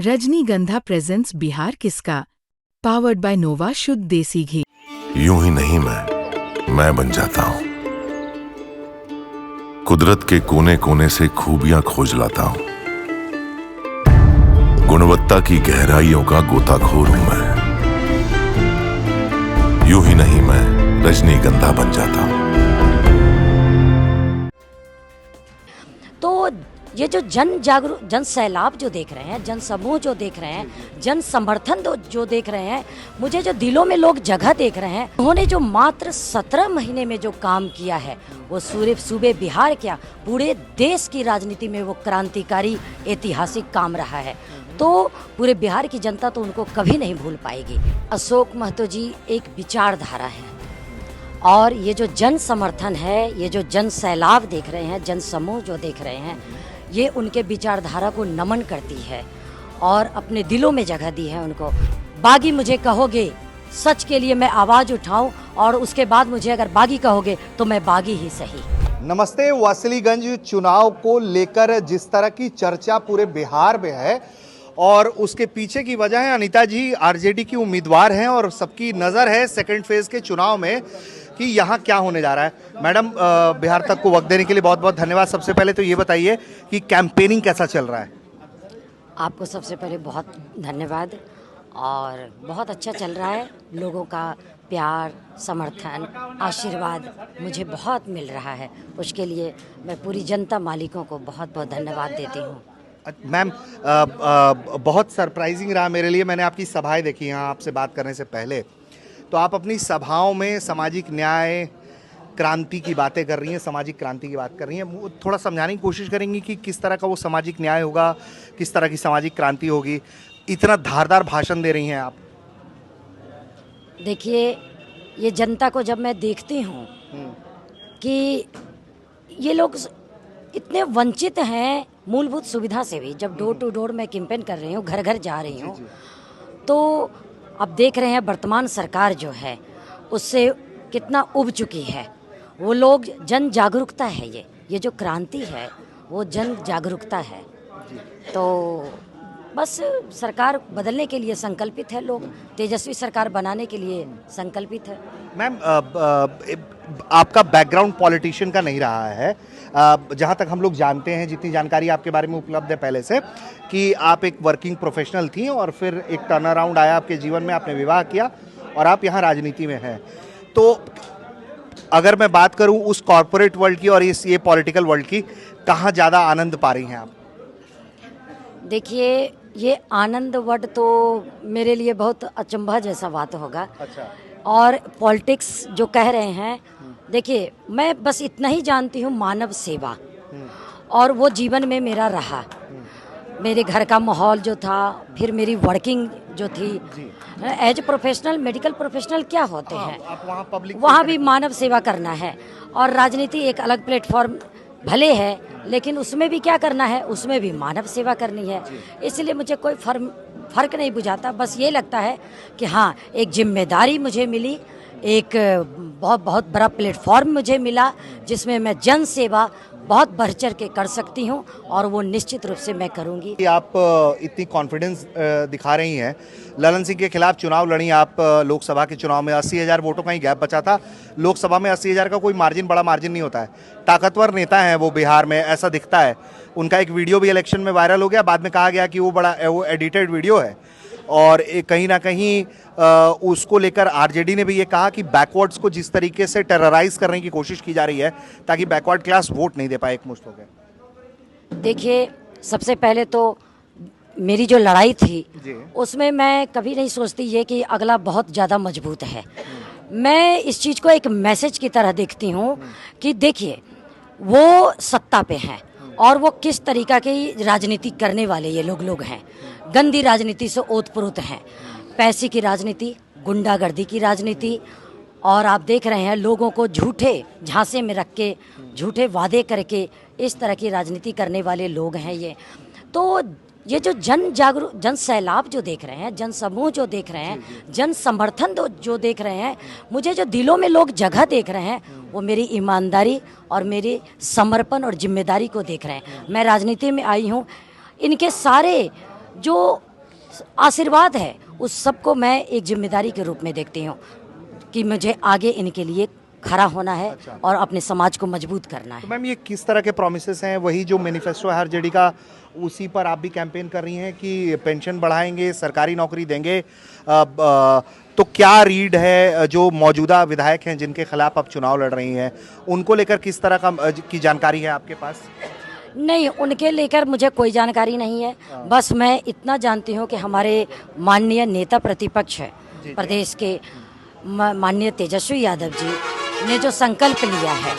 रजनीगंधा प्रेजेंट्स बिहार किसका, powered by नोवा शुद्ध देसी घी। यूं ही नहीं मैं बन जाता हूं। कुदरत के कोने कोने से खूबियां खोज लाता हूं। गुणवत्ता की गहराइयों का गोताखोर हूं मैं। यूं ही नहीं मैं रजनीगंधा बन जाता हूं। तो ये जो जन सैलाब जो देख रहे हैं, जन समूह जो देख रहे हैं, जन समर्थन जो देख रहे हैं, मुझे जो दिलों में लोग जगह देख रहे हैं, उन्होंने जो मात्र 17 महीने में जो काम किया है वो सूबे बिहार क्या पूरे देश की राजनीति में वो क्रांतिकारी ऐतिहासिक काम रहा है। तो पूरे बिहार की जनता तो उनको कभी नहीं भूल पाएगी। अशोक महतो जी एक विचारधारा है और ये जो जन समर्थन है, ये जो जन सैलाब देख रहे हैं, जन समूह जो देख रहे हैं, ये उनके विचारधारा को नमन करती है और अपने दिलों में जगह दी है उनको। बागी मुझे कहोगे, सच के लिए मैं आवाज़ उठाऊं और उसके बाद मुझे अगर बागी कहोगे तो मैं बागी ही सही। नमस्ते। वासलीगंज चुनाव को लेकर जिस तरह की चर्चा पूरे बिहार में है और उसके पीछे की वजह है, अनीता जी आरजेडी की उम्मीदवार हैं और सबकी नज़र है सेकंड फेज के चुनाव में कि यहाँ क्या होने जा रहा है। मैडम, बिहार तक को वक्त देने के लिए बहुत बहुत धन्यवाद। सबसे पहले तो ये बताइए कि कैंपेनिंग कैसा चल रहा है? आपको सबसे पहले बहुत धन्यवाद और बहुत अच्छा चल रहा है। लोगों का प्यार, समर्थन, आशीर्वाद मुझे बहुत मिल रहा है। उसके लिए मैं पूरी जनता मालिकों को बहुत बहुत धन्यवाद देती हूँ। मैम, बहुत सरप्राइजिंग रहा मेरे लिए। मैंने आपकी सभाएं देखी यहाँ आपसे बात करने से पहले, तो आप अपनी सभाओं में सामाजिक न्याय, क्रांति की बातें कर रही हैं, सामाजिक क्रांति की बात कर रही हैं। थोड़ा समझाने की कोशिश करेंगी कि किस तरह का वो सामाजिक न्याय होगा, किस तरह की सामाजिक क्रांति होगी। इतना धारदार भाषण दे रही हैं आप। देखिए, ये जनता को जब मैं देखती हूँ कि ये लोग इतने वंचित हैं मूलभूत सुविधा से भी। जब डोर टू डोर मैं कैंपेन कर रही हूँ, घर घर जा रही हूँ, तो अब देख रहे हैं वर्तमान सरकार जो है उससे कितना उब चुकी है। वो लोग जन जागरूकता है, ये जो क्रांति है वो जन जागरूकता है। तो बस सरकार बदलने के लिए संकल्पित है, लोग तेजस्वी सरकार बनाने के लिए संकल्पित है। मैम, आपका बैकग्राउंड पॉलिटिशियन का नहीं रहा है। जहाँ तक हम लोग जानते हैं, जितनी जानकारी आपके बारे में उपलब्ध है पहले से, कि आप एक वर्किंग प्रोफेशनल थी और फिर एक टर्न अराउंड आया आपके जीवन में, आपने विवाह किया और आप यहाँ राजनीति में हैं। तो अगर मैं बात करूँ उस कॉर्पोरेट वर्ल्ड की और ये पॉलिटिकल वर्ल्ड की, कहाँ ज़्यादा आनंद पा रही हैं आप? देखिए, ये आनंद वर्ड तो मेरे लिए बहुत अचंभा जैसा बात होगा। अच्छा। और पॉलिटिक्स जो कह रहे हैं, देखिए मैं बस इतना ही जानती हूँ, मानव सेवा, और वो जीवन में मेरा रहा। मेरे घर का माहौल जो था, फिर मेरी वर्किंग जो थी एज प्रोफेशनल, मेडिकल प्रोफेशनल क्या होते हैं, वहाँ भी मानव सेवा करना है। और राजनीति एक अलग प्लेटफॉर्म भले है, लेकिन उसमें भी क्या करना है, उसमें भी मानव सेवा करनी है। इसलिए मुझे कोई फर्क नहीं बुझाता। बस ये लगता है कि हाँ, एक जिम्मेदारी मुझे मिली, एक बहुत बड़ा प्लेटफॉर्म मुझे मिला जिसमें मैं जन सेवा बहुत बढ़ चढ़ के कर सकती हूँ और वो निश्चित रूप से मैं करूँगी। आप इतनी कॉन्फिडेंस दिखा रही हैं। ललन सिंह के खिलाफ चुनाव लड़ी आप लोकसभा के चुनाव में। 80,000 वोटों का ही गैप बचा था। लोकसभा में 80,000 का कोई मार्जिन, बड़ा मार्जिन नहीं होता है। ताकतवर नेता हैं वो बिहार में, ऐसा दिखता है। उनका एक वीडियो भी इलेक्शन में वायरल हो गया, बाद में कहा गया कि वो एडिटेड वीडियो है। और कहीं ना कहीं उसको लेकर आरजेडी ने भी ये कहा कि बैकवर्ड्स को जिस तरीके से टेरराइज करने की कोशिश की जा रही है ताकि बैकवर्ड क्लास वोट नहीं दे पाए एक मुश्त हो गए। देखिए, सबसे पहले तो मेरी जो लड़ाई थी उसमें मैं कभी नहीं सोचती ये कि अगला बहुत ज़्यादा मजबूत है। मैं इस चीज़ को एक मैसेज की तरह देखती हूँ कि देखिए, वो सत्ता पे हैं और वो किस तरीका की राजनीति करने वाले ये लोग हैं। गंदी राजनीति से ओतप्रोत हैं, पैसे की राजनीति, गुंडागर्दी की राजनीति, और आप देख रहे हैं लोगों को झूठे झांसे में रख के, झूठे वादे करके इस तरह की राजनीति करने वाले लोग हैं ये। तो ये जो जन सैलाब जो देख रहे हैं, जन समूह जो देख रहे हैं, जन समर्थन जो देख रहे हैं, मुझे जो दिलों में लोग जगह देख रहे हैं, वो मेरी ईमानदारी और मेरे समर्पण और जिम्मेदारी को देख रहे हैं। मैं राजनीति में आई हूँ, इनके सारे जो आशीर्वाद है, उस सबको मैं एक जिम्मेदारी के रूप में देखती हूँ कि मुझे आगे इनके लिए खड़ा होना है और अपने समाज को मजबूत करना है। तो मैम ये किस तरह के प्रॉमिसेस हैं? वही जो मैनिफेस्टो है आरजेडी का, उसी पर आप भी कैंपेन कर रही हैं कि पेंशन बढ़ाएंगे, सरकारी नौकरी देंगे। तो क्या रीड है जो मौजूदा विधायक हैं जिनके खिलाफ आप चुनाव लड़ रही हैं, उनको लेकर किस तरह का की जानकारी है आपके पास? नहीं, उनके लेकर मुझे कोई जानकारी नहीं है। बस मैं इतना जानती हूँ कि हमारे माननीय नेता प्रतिपक्ष है प्रदेश के माननीय तेजस्वी यादव जी ने जो संकल्प लिया है,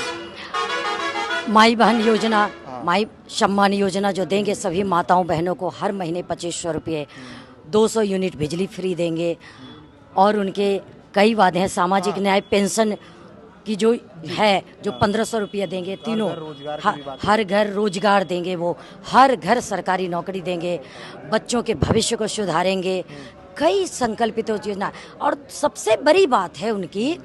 माई बहन योजना, माई सम्मान योजना जो देंगे सभी माताओं बहनों को हर महीने 2500 रुपये, 200 यूनिट बिजली फ्री देंगे, और उनके कई वादे हैं। सामाजिक न्याय पेंशन की जो है जो 1500 रुपये देंगे, तीनों हर घर रोजगार देंगे, वो हर घर सरकारी नौकरी देंगे, बच्चों के भविष्य को सुधारेंगे, कई संकल्पित योजना। और सबसे बड़ी बात है उनकी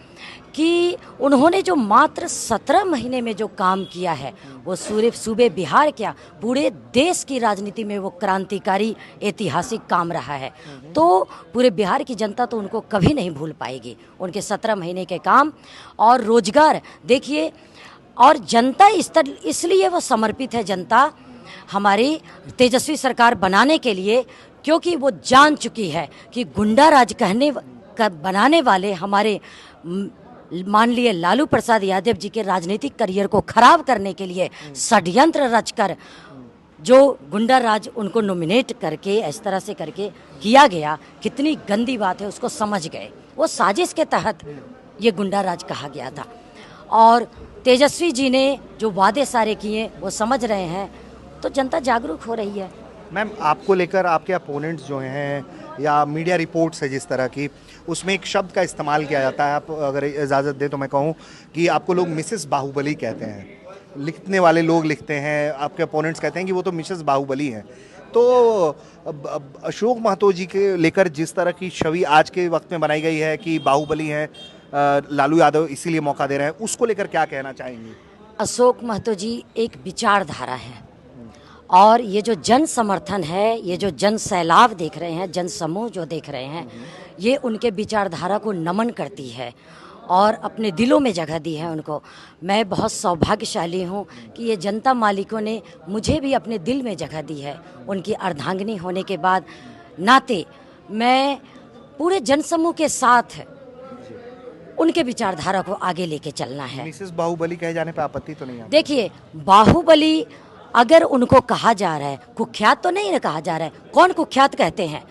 कि उन्होंने जो मात्र 17 महीने में जो काम किया है वो सूबे बिहार क्या पूरे देश की राजनीति में वो क्रांतिकारी ऐतिहासिक काम रहा है। तो पूरे बिहार की जनता तो उनको कभी नहीं भूल पाएगी, उनके 17 महीने के काम और रोजगार देखिए। और जनता इसलिए वो समर्पित है, जनता हमारी तेजस्वी सरकार बनाने के लिए, क्योंकि वो जान चुकी है कि गुंडा राज बनाने वाले हमारे मान लिए लालू प्रसाद यादव जी के राजनीतिक करियर को खराब करने के लिए षड्यंत्र रचकर जो गुंडा राज उनको नॉमिनेट करके इस तरह से करके किया गया, कितनी गंदी बात है, उसको समझ गए। वो साजिश के तहत ये गुंडा राज कहा गया था, और तेजस्वी जी ने जो वादे सारे किए वो समझ रहे हैं, तो जनता जागरूक हो रही है। मैम आपको लेकर आपके अपोनेंट्स जो हैं या मीडिया रिपोर्ट्स है जिस तरह की, उसमें एक शब्द का इस्तेमाल किया जाता है, आप अगर इजाज़त दें तो मैं कहूँ कि आपको लोग मिसेस बाहुबली कहते हैं, लिखने वाले लोग लिखते हैं, आपके अपोनेंट्स कहते हैं कि वो तो मिसेस बाहुबली हैं। तो अशोक महतो जी के लेकर जिस तरह की छवि आज के वक्त में बनाई गई है कि बाहुबली हैं, लालू यादव इसीलिए मौका दे रहे हैं, उसको लेकर क्या कहना चाहेंगे? अशोक महतो जी एक विचारधारा है, और ये जो जन समर्थन है, ये जो जन सैलाब देख रहे हैं, जन समूह जो देख रहे हैं, ये उनके विचारधारा को नमन करती है और अपने दिलों में जगह दी है उनको। मैं बहुत सौभाग्यशाली हूँ कि ये जनता मालिकों ने मुझे भी अपने दिल में जगह दी है। उनकी अर्धांगिनी होने के बाद नाते मैं पूरे जनसमूह के साथ उनके विचारधारा को आगे लेके चलना है। मिसेस बाहुबली कहे जाने पर आपत्ति तो नहीं है? देखिए, बाहुबली अगर उनको कहा जा रहा है, कुख्यात तो नहीं ना कहा जा रहा है, कौन कुख्यात कहते हैं,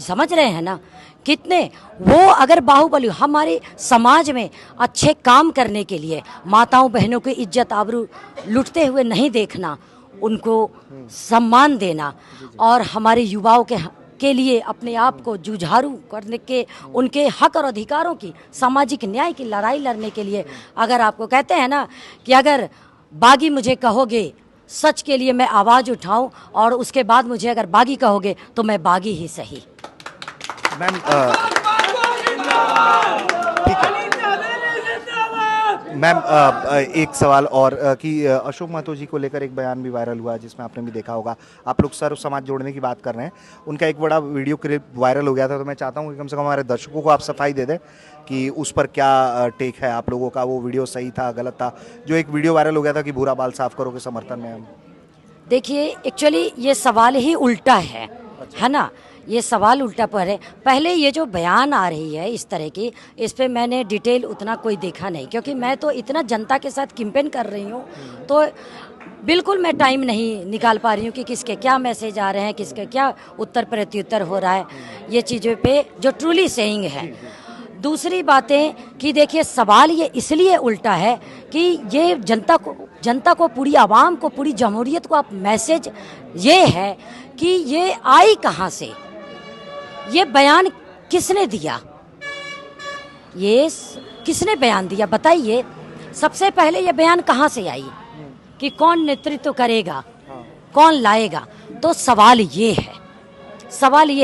समझ रहे हैं ना कितने वो। अगर बाहुबली हमारे समाज में अच्छे काम करने के लिए, माताओं बहनों की इज्जत आबरू लुटते हुए नहीं देखना, उनको सम्मान देना, और हमारे युवाओं के लिए अपने आप को जुझारू करने के, उनके हक और अधिकारों की, सामाजिक न्याय की लड़ाई लड़ने के लिए, अगर आपको कहते हैं ना कि अगर बागी मुझे कहोगे, सच के लिए मैं आवाज़ उठाऊं, और उसके बाद मुझे अगर बागी कहोगे तो मैं बागी ही सही। मैम ठीक है मैम, एक सवाल और कि अशोक महतो जी को लेकर एक बयान भी वायरल हुआ जिसमें आपने भी देखा होगा, आप लोग सर्व समाज जोड़ने की बात कर रहे हैं, उनका एक बड़ा वीडियो क्लिप वायरल हो गया था। तो मैं चाहता हूं कि कम से कम हमारे दर्शकों को आप सफाई दे दें कि उस पर क्या टेक है आप लोगों का, वो वीडियो सही था गलत था, जो एक वीडियो वायरल हो गया था कि भूरा बाल साफ करो के समर्थन में हम। देखिए, एक्चुअली ये सवाल ही उल्टा है ना, ये सवाल उल्टा पर है। पहले ये जो बयान आ रही है इस तरह की, इस पे मैंने डिटेल उतना कोई देखा नहीं, क्योंकि मैं तो इतना जनता के साथ कैंपेन कर रही हूँ, तो बिल्कुल मैं टाइम नहीं निकाल पा रही हूँ कि किसके क्या मैसेज आ रहे हैं, किसके क्या उत्तर प्रत्युत्तर हो रहा है, ये चीज़ों पे जो ट्रूली सेइंग है। दूसरी बातें कि देखिए, सवाल ये इसलिए उल्टा है कि ये जनता को पूरी आवाम को, पूरी जमहूरियत को आप मैसेज ये है कि ये आई कहाँ से, ये बयान किसने दिया, ये किसने बयान दिया बताइए। सबसे पहले ये बयान कहाँ से आई कि कौन नेतृत्व करेगा, कौन लाएगा, तो सवाल ये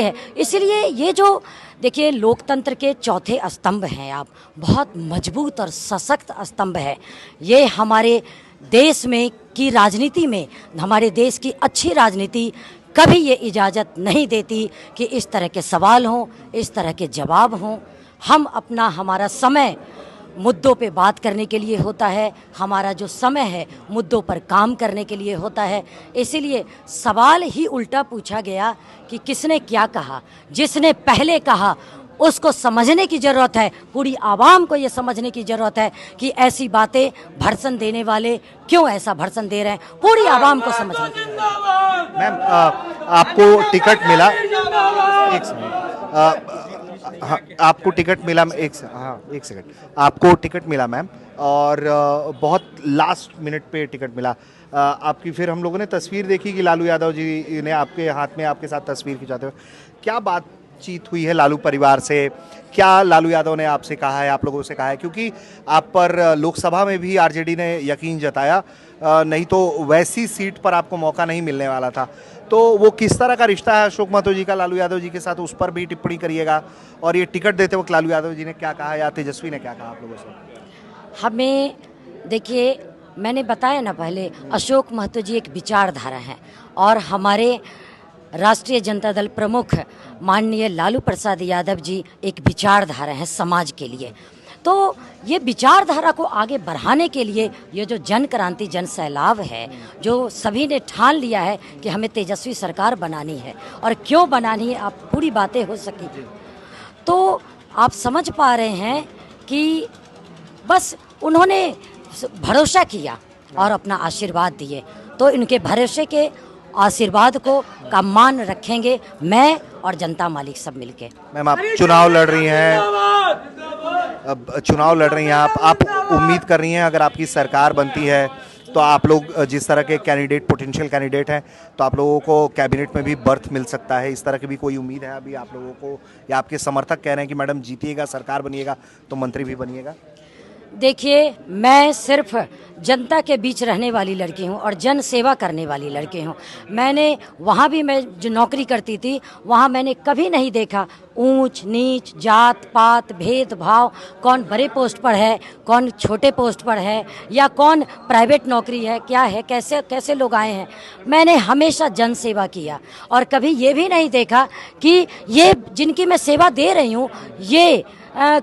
है। इसलिए ये जो देखिए, लोकतंत्र के चौथे स्तंभ हैं आप, बहुत मजबूत और सशक्त स्तंभ है ये। हमारे देश में की राजनीति में, हमारे देश की अच्छी राजनीति कभी ये इजाज़त नहीं देती कि इस तरह के सवाल हों, इस तरह के जवाब हों। हम हमारा समय मुद्दों पे बात करने के लिए होता है, हमारा जो समय है मुद्दों पर काम करने के लिए होता है। इसीलिए सवाल ही उल्टा पूछा गया कि किसने क्या कहा। जिसने पहले कहा उसको समझने की ज़रूरत है, पूरी आवाम को ये समझने की ज़रूरत है कि ऐसी बातें भर्सन देने वाले क्यों ऐसा भर्सन दे रहे हैं, पूरी आवाम को समझने की ज़रूरत है। मैम आपको टिकट मिला, एक सेकंड, हाँ आपको टिकट मिला, एक सेकंड, आपको टिकट मिला मैम, और बहुत लास्ट मिनट पे टिकट मिला। आपकी फिर हम लोगों ने तस्वीर देखी कि लालू यादव जी ने आपके हाथ में आपके साथ तस्वीर खिंचाते हुए, क्या बातचीत हुई है लालू परिवार से? क्या लालू यादव ने आपसे कहा है, आप लोगों से कहा है? क्योंकि आप पर लोकसभा में भी आरजेडी ने यकीन जताया, नहीं तो वैसी सीट पर आपको मौका नहीं मिलने वाला था। तो वो किस तरह का रिश्ता है अशोक महतो जी का लालू यादव जी के साथ, उस पर भी टिप्पणी करिएगा। और ये टिकट देते वक्त लालू यादव जी ने क्या कहा या तेजस्वी ने क्या कहा आप लोगों से? हमें देखिए, मैंने बताया ना पहले, अशोक महतो जी एक विचारधारा हैं और हमारे राष्ट्रीय जनता दल प्रमुख माननीय लालू प्रसाद यादव जी एक विचारधारा है समाज के लिए। तो ये विचारधारा को आगे बढ़ाने के लिए ये जो जन क्रांति जन सैलाब है, जो सभी ने ठान लिया है कि हमें तेजस्वी सरकार बनानी है, और क्यों बनानी है आप पूरी बातें हो सकी, तो आप समझ पा रहे हैं कि बस उन्होंने भरोसा किया और अपना आशीर्वाद दिए। तो इनके भरोसे के आशीर्वाद को का मान रखेंगे मैं और जनता मालिक सब मिलके। मैम आप चुनाव लड़ रही हैं, अब चुनाव लड़ रही हैं आप उम्मीद कर रही हैं अगर आपकी सरकार बनती है तो आप लोग जिस तरह के कैंडिडेट, पोटेंशियल कैंडिडेट हैं, तो आप लोगों को कैबिनेट में भी बर्थ मिल सकता है, इस तरह की भी कोई उम्मीद है अभी आप लोगों को, या आपके समर्थक कह रहे हैं कि मैडम जीतिएगा, सरकार बनिएगा तो मंत्री भी बनिएगा? देखिए, मैं सिर्फ जनता के बीच रहने वाली लड़की हूँ और जन सेवा करने वाली लड़की हूँ। मैंने वहाँ भी, मैं जो नौकरी करती थी वहाँ मैंने कभी नहीं देखा ऊंच नीच, जात पात, भेदभाव, कौन बड़े पोस्ट पर है, कौन छोटे पोस्ट पर है, या कौन प्राइवेट नौकरी है, क्या है, कैसे कैसे लोग आए हैं। मैंने हमेशा जन सेवा किया और कभी ये भी नहीं देखा कि ये जिनकी मैं सेवा दे रही हूँ ये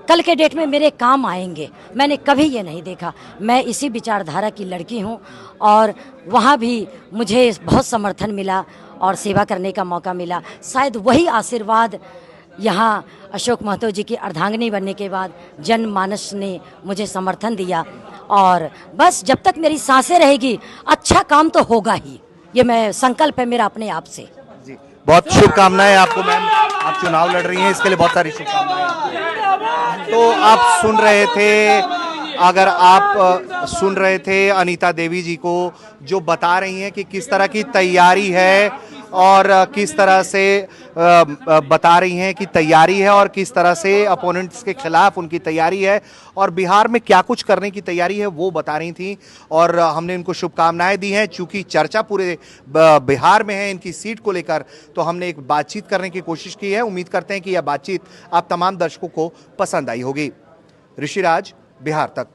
कल के डेट में मेरे काम आएंगे। मैंने कभी ये नहीं देखा। मैं इसी विचारधारा की लड़की हूँ और वहाँ भी मुझे बहुत समर्थन मिला और सेवा करने का मौका मिला। शायद वही आशीर्वाद यहाँ अशोक महतो जी की अर्धांगिनी बनने के बाद जनमानस ने मुझे समर्थन दिया, और बस जब तक मेरी सांसें रहेगी अच्छा काम तो होगा ही, ये मैं संकल्प है मेरा अपने आप से। जी, बहुत शुभकामनाएं आपको मैम, आप चुनाव लड़ रही हैं इसके लिए बहुत सारी शुभकामनाएं। तो आप सुन रहे थे, अगर आप सुन रहे थे अनीता देवी जी को जो बता रही हैं कि किस तरह की तैयारी है और किस तरह से बता रही हैं कि तैयारी है और किस तरह से अपोनेंट्स के खिलाफ उनकी तैयारी है और बिहार में क्या कुछ करने की तैयारी है वो बता रही थी, और हमने इनको शुभकामनाएं दी हैं। चूंकि चर्चा पूरे बिहार में है इनकी सीट को लेकर, तो हमने एक बातचीत करने की कोशिश की है। उम्मीद करते हैं कि यह बातचीत आप तमाम दर्शकों को पसंद आई होगी। ऋषिराज, बिहार तक।